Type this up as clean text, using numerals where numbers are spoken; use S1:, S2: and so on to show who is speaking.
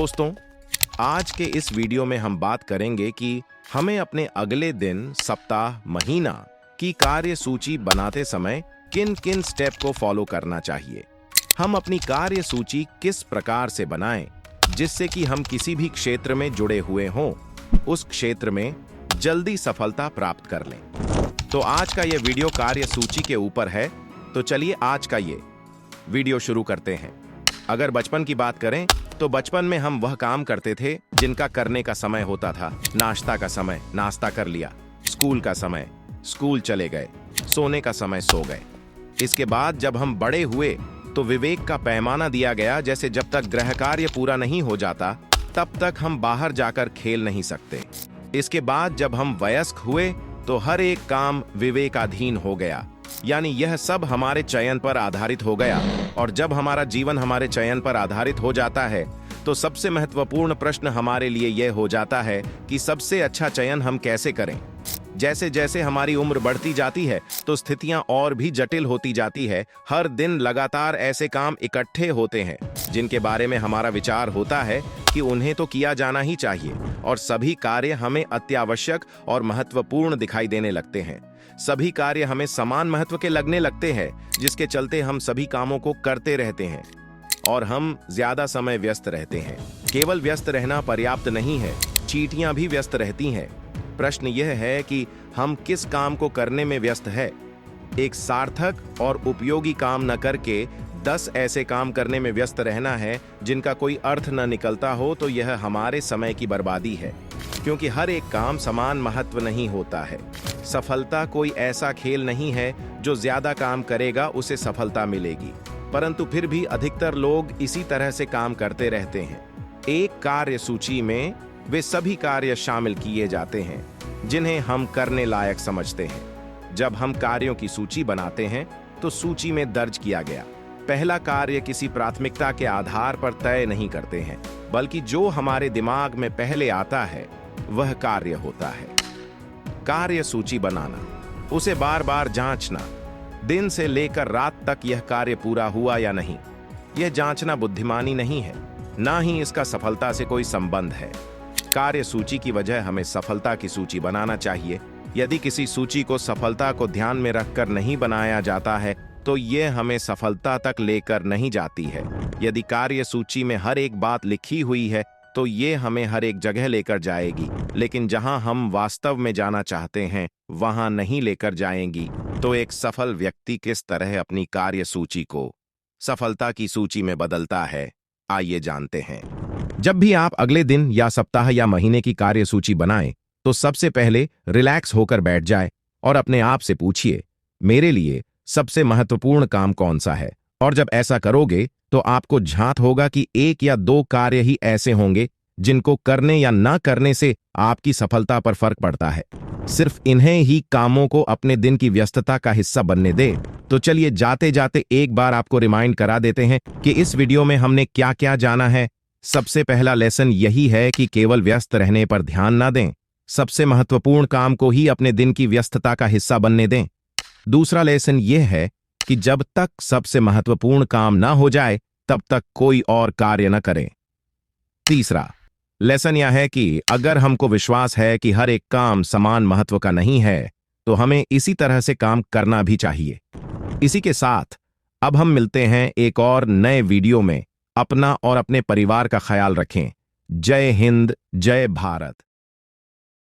S1: दोस्तों, आज के इस वीडियो में हम बात करेंगे कि हमें अपने अगले दिन, सप्ताह, महीना की कार्य सूची बनाते समय किन किन स्टेप को फॉलो करना चाहिए। हम अपनी कार्य सूची किस प्रकार से बनाएं जिससे कि हम किसी भी क्षेत्र में जुड़े हुए हों, उस क्षेत्र में जल्दी सफलता प्राप्त कर लें। तो आज का यह वीडियो कार्य सूची के ऊपर है। तो चलिए आज का ये वीडियो शुरू करते हैं। अगर बचपन की बात करें तो बचपन में हम वह काम करते थे जिनका करने का समय होता था। नाश्ता का समय, नाश्ता कर लिया। स्कूल का समय, स्कूल चले गए। सोने का समय, सो गए। इसके बाद जब हम बड़े हुए तो विवेक का पैमाना दिया गया, जैसे जब तक गृह कार्य पूरा नहीं हो जाता तब तक हम बाहर जाकर खेल नहीं सकते। इसके बाद जब हम वयस्क हुए तो हर एक काम विवेकाधीन हो गया, यानी यह सब हमारे चयन पर आधारित हो गया। और जब हमारा जीवन हमारे चयन पर आधारित हो जाता है तो सबसे महत्वपूर्ण प्रश्न हमारे लिए यह हो जाता है कि सबसे अच्छा चयन हम कैसे करें। जैसे जैसे हमारी उम्र बढ़ती जाती है तो स्थितियां और भी जटिल होती जाती है। हर दिन लगातार ऐसे काम इकट्ठे होते हैं जिनके बारे में हमारा विचार होता है कि उन्हें तो किया जाना ही चाहिए, और सभी कार्य हमें अत्यावश्यक और महत्वपूर्ण दिखाई देने लगते हैं। सभी कार्य हमें समान महत्व के लगने लगते हैं, जिसके चलते हम सभी कामों को करते रहते हैं और हम ज्यादा समय व्यस्त रहते हैं। केवल व्यस्त रहना पर्याप्त नहीं है, चींटियां भी व्यस्त रहती हैं। प्रश्न यह है कि हम किस काम को करने में व्यस्त है। एक सार्थक और उपयोगी काम न करके 10 ऐसे काम करने में व्यस्त रहना है जिनका कोई अर्थ न निकलता हो, तो यह हमारे समय की बर्बादी है, क्योंकि हर एक काम समान महत्व नहीं होता है। सफलता कोई ऐसा खेल नहीं है जो ज्यादा काम करेगा उसे सफलता मिलेगी, परंतु फिर भी अधिकतर लोग इसी तरह से काम करते रहते हैं। एक कार्य सूची में वे सभी कार्य शामिल किए जाते हैं जिन्हें हम करने लायक समझते हैं। जब हम कार्यों की सूची बनाते हैं तो सूची में दर्ज किया गया पहला कार्य किसी प्राथमिकता के आधार पर तय नहीं करते हैं, बल्कि जो हमारे दिमाग में पहले आता है वह कार्य होता है। कार्य सूची बनाना, उसे बार बार जांचना, दिन से लेकर रात तक यह कार्य पूरा हुआ या नहीं। यह जांचना बुद्धिमानी नहीं है, ना ही इसका सफलता से कोई संबंध है। कार्य सूची की वजह हमें सफलता की सूची बनाना चाहिए। यदि किसी सूची को सफलता को ध्यान में रखकर नहीं बनाया जाता है तो यह हमें सफलता तक लेकर नहीं जाती है। यदि कार्य सूची में हर एक बात लिखी हुई है तो ये हमें हर एक जगह लेकर जाएगी, लेकिन जहां हम वास्तव में जाना चाहते हैं वहां नहीं लेकर जाएंगी। तो एक सफल व्यक्ति किस तरह अपनी कार्य सूची को सफलता की सूची में बदलता है, आइए जानते हैं। जब भी आप अगले दिन या सप्ताह या महीने की कार्य सूची बनाएं तो सबसे पहले रिलैक्स होकर बैठ जाए और अपने आप से पूछिए, मेरे लिए सबसे महत्वपूर्ण काम कौन सा है। और जब ऐसा करोगे तो आपको झांत होगा कि 1 या 2 कार्य ही ऐसे होंगे जिनको करने या ना करने से आपकी सफलता पर फर्क पड़ता है। सिर्फ इन्हें ही कामों को अपने दिन की व्यस्तता का हिस्सा बनने दे। तो चलिए जाते जाते एक बार आपको रिमाइंड करा देते हैं कि इस वीडियो में हमने क्या क्या जाना है। सबसे पहला लेसन यही है कि केवल व्यस्त रहने पर ध्यान ना दें, सबसे महत्वपूर्ण काम को ही अपने दिन की व्यस्तता का हिस्सा बनने दें। दूसरा लेसन यह है कि जब तक सबसे महत्वपूर्ण काम ना हो जाए तब तक कोई और कार्य न करें। तीसरा लेसन यह है कि अगर हमको विश्वास है कि हर एक काम समान महत्व का नहीं है तो हमें इसी तरह से काम करना भी चाहिए। इसी के साथ अब हम मिलते हैं एक और नए वीडियो में। अपना और अपने परिवार का ख्याल रखें। जय हिंद, जय भारत।